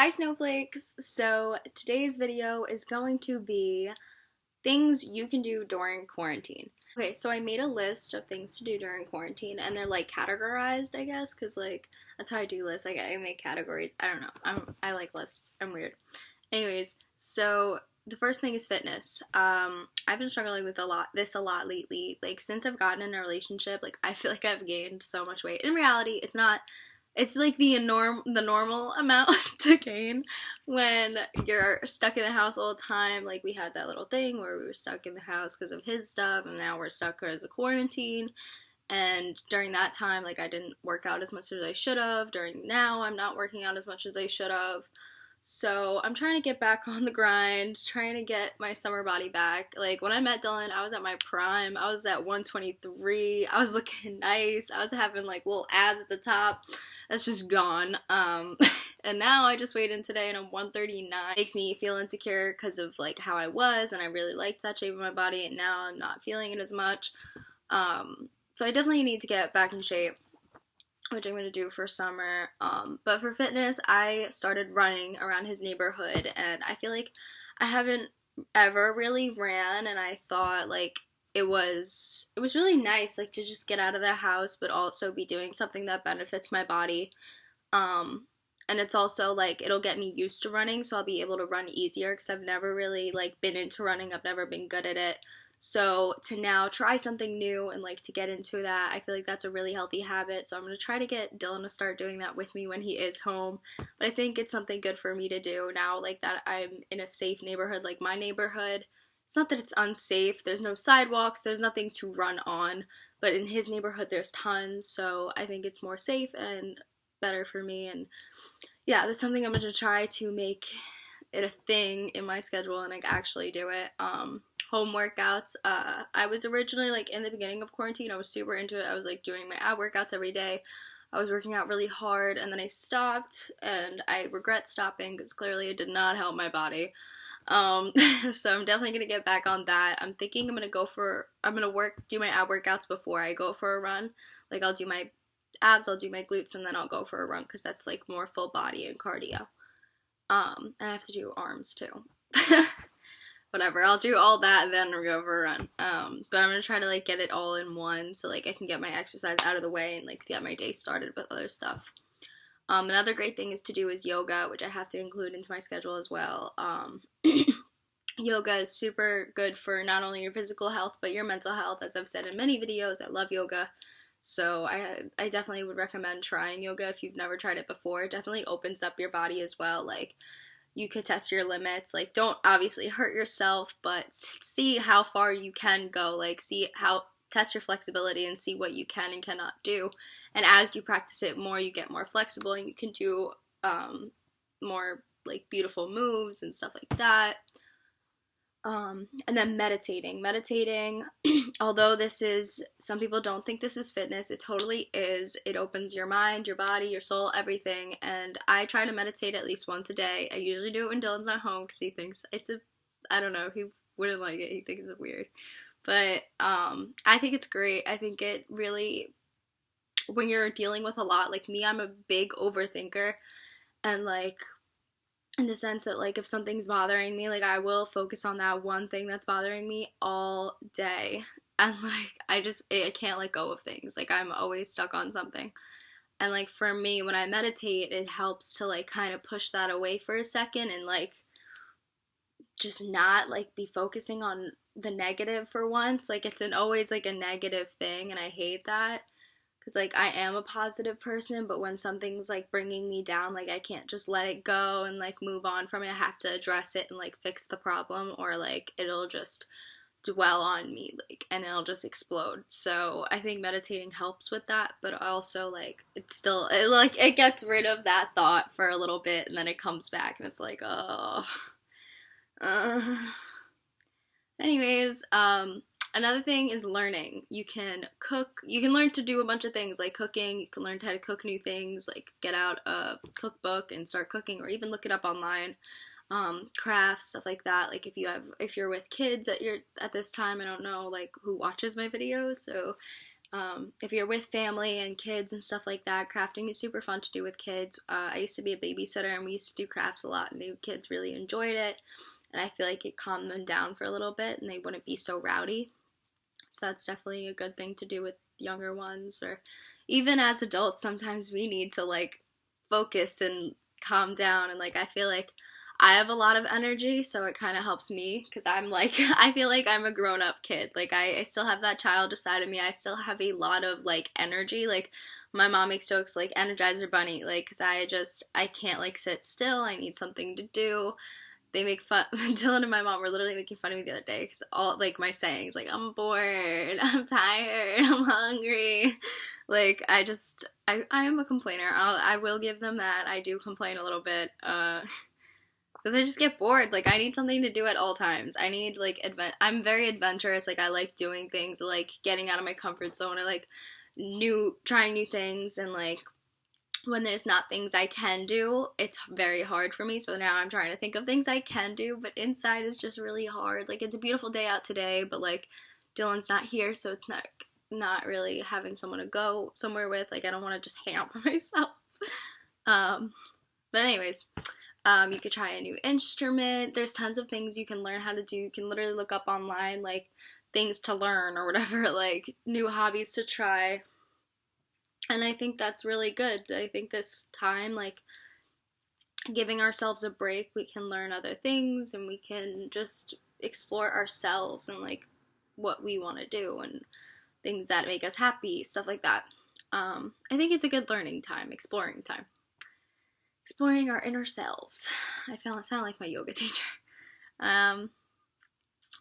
Hi snowflakes! So today's video is going to be things you can do during quarantine. Okay, so I made a list of things to do during quarantine and they're like categorized, I guess, because like that's how I do lists. Like I make categories. I don't know. I like lists. I'm weird. Anyways, so the first thing is fitness. I've been struggling with a lot lately. Like since I've gotten in a relationship, like I feel like I've gained so much weight. In reality, it's not. It's like the normal amount to gain when you're stuck in the house all the time. Like we had that little thing where we were stuck in the house because of his stuff, and now we're stuck because of quarantine. And during that time, like I didn't work out as much as I should have. During now, I'm not working out as much as I should have. So I'm trying to get back on the grind, trying to get my summer body back. Like when I met Dylan, I was at my prime. I was at 123. I was looking nice. I was having like little abs at the top. That's just gone. And now I just weighed in today and I'm 139. It makes me feel insecure because of like how I was, and I really liked that shape of my body, and now I'm not feeling it as much. So I definitely need to get back in shape, which I'm going to do for summer. But for fitness, I started running around his neighborhood, and I feel like I haven't ever really ran, and I thought like it was really nice like to just get out of the house but also be doing something that benefits my body. And it's also like it'll get me used to running, so I'll be able to run easier because I've never really like been into running. I've never been good at it. So to now try something new and like to get into that, I feel like that's a really healthy habit. So I'm going to try to get Dylan to start doing that with me when he is home. But I think it's something good for me to do now, like that I'm in a safe neighborhood. Like my neighborhood, it's not that it's unsafe. There's no sidewalks. There's nothing to run on. But in his neighborhood, there's tons. So I think it's more safe and better for me. And yeah, that's something I'm going to try to make it a thing in my schedule and like actually do it. Home workouts. I was originally like in the beginning of quarantine, I was super into it. I was like doing my ab workouts every day. I was working out really hard, and then I stopped, and I regret stopping because clearly it did not help my body. So I'm definitely gonna get back on that. I'm thinking I'm gonna do my ab workouts before I go for a run. Like I'll do my abs, I'll do my glutes, and then I'll go for a run because that's like more full body and cardio. And I have to do arms too. Whatever, I'll do all that and then go for a run. But I'm gonna try to like get it all in one so like I can get my exercise out of the way and like get my day started with other stuff. Another great thing to do is yoga, which I have to include into my schedule as well. Yoga is super good for not only your physical health but your mental health. As I've said in many videos, I love yoga. So I definitely would recommend trying yoga if you've never tried it before. It definitely opens up your body as well. Like you could test your limits. Like don't obviously hurt yourself, but see how far you can go. Like test your flexibility and see what you can and cannot do. And as you practice it more, you get more flexible and you can do more like beautiful moves and stuff like that. And then meditating. Although some people don't think this is fitness, it totally is. It opens your mind, your body, your soul, everything. And I try to meditate at least once a day. I usually do it when Dylan's not home because he thinks I don't know, he wouldn't like it. He thinks it's weird. But I think it's great. I think it really, when you're dealing with a lot, like me, I'm a big overthinker. And like, in the sense that like if something's bothering me, like I will focus on that one thing that's bothering me all day, and like I can't let go of things. Like I'm always stuck on something. And like for me, when I meditate, it helps to like kind of push that away for a second and like just not like be focusing on the negative for once. Like it's always like a negative thing, and I hate that. Because, like, I am a positive person, but when something's, like, bringing me down, like, I can't just let it go and, like, move on from it. I have to address it and, like, fix the problem, or, like, it'll just dwell on me, like, and it'll just explode. So I think meditating helps with that, but also, like, it gets rid of that thought for a little bit, and then it comes back, and it's like, oh. Anyways, another thing is learning. You can cook. You can learn to do a bunch of things like cooking. You can learn how to cook new things, like get out a cookbook and start cooking, or even look it up online. Crafts, stuff like that. Like if you're with kids at this time, I don't know like who watches my videos, so If you're with family and kids and stuff like that, crafting is super fun to do with kids. I used to be a babysitter and we used to do crafts a lot, and the kids really enjoyed it, and I feel like it calmed them down for a little bit and they wouldn't be so rowdy. So that's definitely a good thing to do with younger ones, or even as adults, sometimes we need to like focus and calm down, and like I feel like I have a lot of energy, so it kind of helps me because I'm like, I feel like I'm a grown up kid. Like, I still have that child side of me. I still have a lot of like energy. Like, my mom makes jokes like Energizer Bunny, like, because I can't like sit still. I need something to do. They make fun. Dylan and my mom were literally making fun of me the other day because all like my sayings, like, I'm bored, I'm tired, I'm hungry. Like, I am a complainer. I will give them that. I do complain a little bit. Because I just get bored. Like, I need something to do at all times. I need, like, I'm very adventurous. Like, I like doing things. I like getting out of my comfort zone. I like trying new things. And, like, when there's not things I can do, it's very hard for me. So now I'm trying to think of things I can do. But inside is just really hard. Like, it's a beautiful day out today. But, like, Dylan's not here. So it's not really having someone to go somewhere with. Like, I don't want to just hang out by myself. But anyways... you could try a new instrument. There's tons of things you can learn how to do. You can literally look up online, like, things to learn or whatever, like, new hobbies to try. And I think that's really good. I think this time, like, giving ourselves a break, we can learn other things and we can just explore ourselves and, like, what we want to do and things that make us happy, stuff like that. I think it's a good learning time, exploring time. Exploring our inner selves. I sound like my yoga teacher.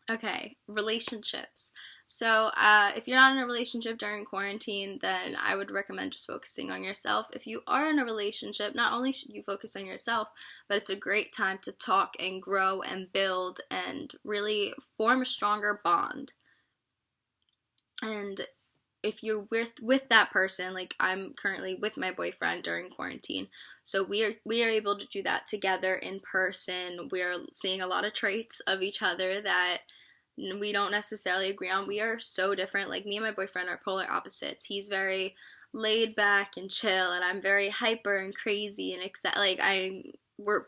Okay, relationships. So, if you're not in a relationship during quarantine, then I would recommend just focusing on yourself. If you are in a relationship, not only should you focus on yourself, but it's a great time to talk and grow and build and really form a stronger bond. And if you're with that person, like I'm currently with my boyfriend during quarantine, so we are able to do that together in person. We're seeing a lot of traits of each other that we don't necessarily agree on. We are so different. Like, me and my boyfriend are polar opposites. He's very laid back and chill, and I'm very hyper and crazy and we're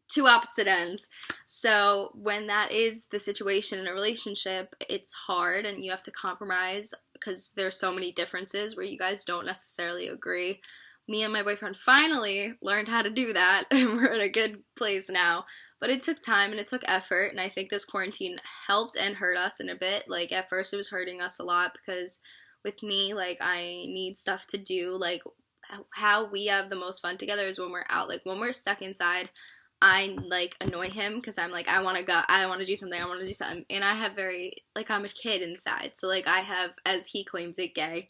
two opposite ends. So when that is the situation in a relationship, it's hard and you have to compromise because there's so many differences where you guys don't necessarily agree. Me and my boyfriend finally learned how to do that, and we're in a good place now. But it took time and it took effort, and I think this quarantine helped and hurt us in a bit. Like, at first it was hurting us a lot because with me, like, I need stuff to do. Like, how we have the most fun together is when we're out. Like, when we're stuck inside, I, like, annoy him because I'm like, I want to go, I want to do something, and I have I'm a kid inside, so, like, I have, as he claims it, gay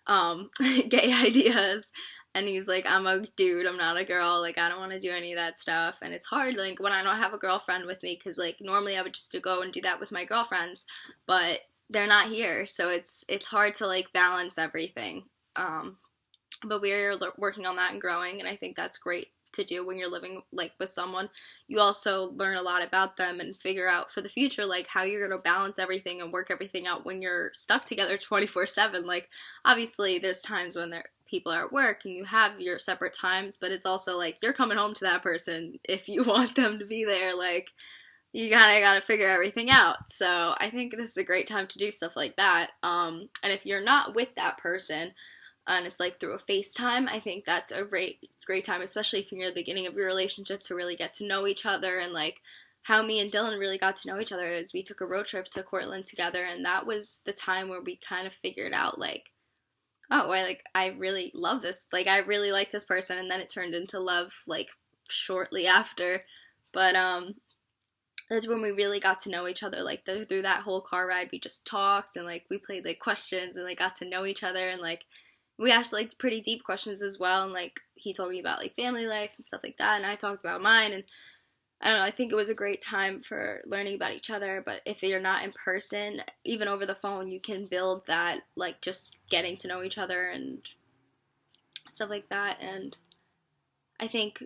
ideas, and he's like, I'm a dude, I'm not a girl, like, I don't want to do any of that stuff, and it's hard, like, when I don't have a girlfriend with me, because, like, normally I would just go and do that with my girlfriends, but they're not here, so it's hard to, like, balance everything, but we're working on that and growing, and I think that's great to do when you're living, like, with someone. You also learn a lot about them and figure out for the future, like, how you're going to balance everything and work everything out when you're stuck together 24/7. Like, obviously there's times when people are at work and you have your separate times, but it's also like you're coming home to that person if you want them to be there. Like, you kind of got to figure everything out. So I think this is a great time to do stuff like that. And if you're not with that person and it's like through a FaceTime, I think that's a great time, especially if you're in the beginning of your relationship, to really get to know each other. And like how me and Dylan really got to know each other is we took a road trip to Portland together, and that was the time where we kind of figured out, like, oh, I really love this, like, I really like this person, and then it turned into love, like, shortly after. But that's when we really got to know each other, like, through that whole car ride. We just talked, and like we played like questions, and like got to know each other, and like we asked like pretty deep questions as well, and like he told me about like family life and stuff like that, and I talked about mine, and I don't know, I think it was a great time for learning about each other. But if you're not in person, even over the phone, you can build that, like, just getting to know each other and stuff like that. And I think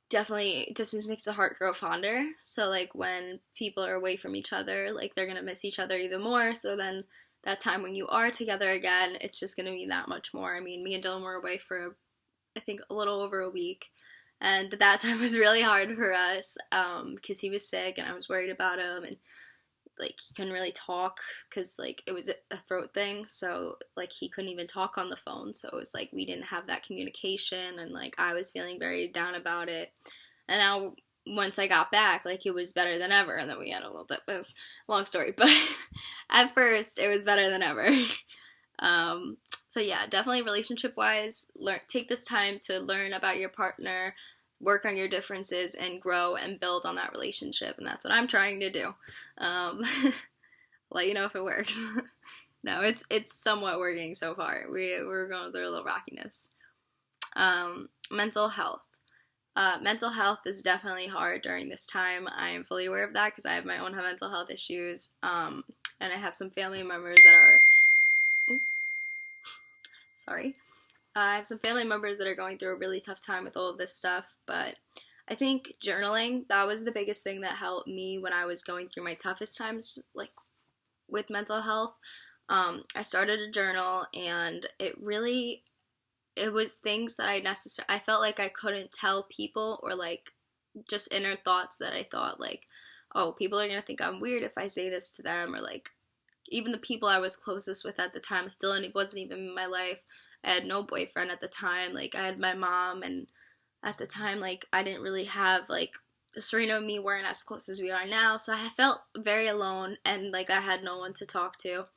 definitely distance makes the heart grow fonder, so like when people are away from each other, like, they're gonna miss each other even more, so then that time when you are together again, it's just gonna be that much more. I mean, me and Dylan were away for, I think, a little over a week, and that time was really hard for us, because he was sick and I was worried about him, and like he couldn't really talk because like it was a throat thing, so like he couldn't even talk on the phone, so it was like we didn't have that communication, and like I was feeling very down about it. And now once I got back, like it was better than ever, and then we had a little bit of long story, but at first it was better than ever. So yeah, definitely relationship wise, take this time to learn about your partner, work on your differences, and grow and build on that relationship, and that's what I'm trying to do. Let you know if it works. No, it's somewhat working so far. We're going through a little rockiness. Mental health. Mental health is definitely hard during this time. I am fully aware of that because I have my own mental health issues, and I have some family members that are, sorry. I have some family members that are going through a really tough time with all of this stuff, but I think journaling, that was the biggest thing that helped me when I was going through my toughest times, like, with mental health. I started a journal, and it was things that I felt like I couldn't tell people, or, like, just inner thoughts that I thought, like, oh, people are gonna think I'm weird if I say this to them, or, like, even the people I was closest with at the time, like Dylan wasn't even in my life. I had no boyfriend at the time. Like, I had my mom, and at the time, like, I didn't really have, like, Serena and me weren't as close as we are now, so I felt very alone, and, like, I had no one to talk to.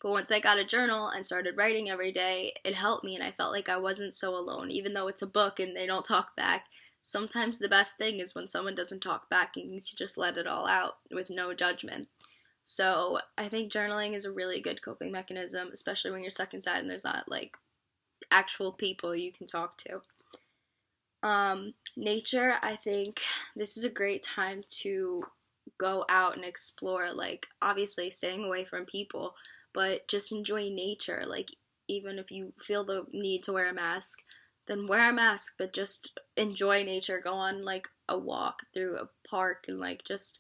But once I got a journal and started writing every day, it helped me, and I felt like I wasn't so alone. Even though it's a book and they don't talk back, sometimes the best thing is when someone doesn't talk back and you can just let it all out with no judgment. So I think journaling is a really good coping mechanism, especially when you're stuck inside and there's not, like, actual people you can talk to. Nature, I think this is a great time to go out and explore, like, obviously staying away from people, but just enjoy nature. Like, even if you feel the need to wear a mask, then wear a mask, but just enjoy nature. Go on, like, a walk through a park and, like, just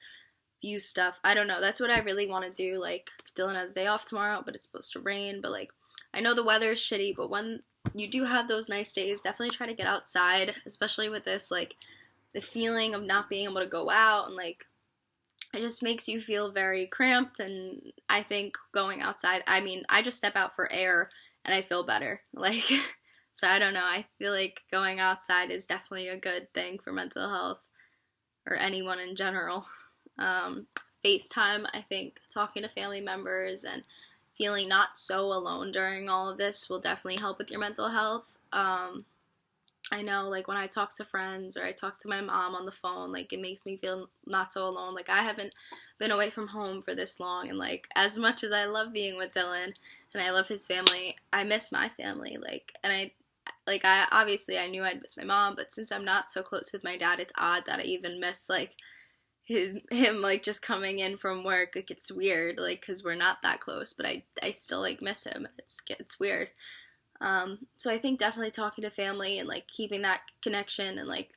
view stuff. I don't know, that's what I really want to do. Like, Dylan has a day off tomorrow, but it's supposed to rain, but, like, I know the weather is shitty, but when you do have those nice days, definitely try to get outside, especially with this, like, the feeling of not being able to go out, and, like, it just makes you feel very cramped. And I think going outside, I mean, I just step out for air and I feel better, like, so I don't know, I feel like going outside is definitely a good thing for mental health, or anyone in general. FaceTime, I think talking to family members and feeling not so alone during all of this will definitely help with your mental health. I know, like, when I talk to friends or I talk to my mom on the phone, like, it makes me feel not so alone. Like, I haven't been away from home for this long, and, like, as much as I love being with Dylan and I love his family, I miss my family. Like, and I obviously I knew I'd miss my mom, but since I'm not so close with my dad, it's odd that I even miss, like, him like just coming in from work. Like, it's weird, like, because we're not that close, but I still, like, miss him. It's weird. So I think definitely talking to family and, like, keeping that connection and, like,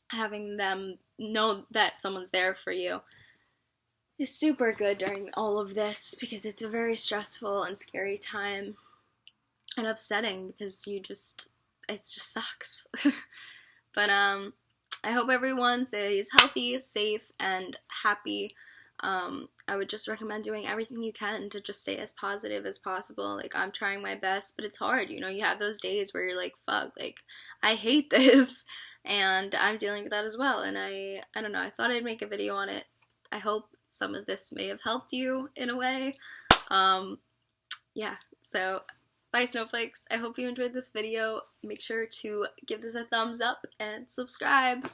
having them know that someone's there for you is super good during all of this, because it's a very stressful and scary time and upsetting, because it just sucks. But I hope everyone stays healthy, safe, and happy. I would just recommend doing everything you can to just stay as positive as possible. Like, I'm trying my best, but it's hard. You know, you have those days where you're like, fuck, like, I hate this. And I'm dealing with that as well. And I don't know, I thought I'd make a video on it. I hope some of this may have helped you in a way. Yeah, so bye, snowflakes. I hope you enjoyed this video. Make sure to give this a thumbs up and subscribe.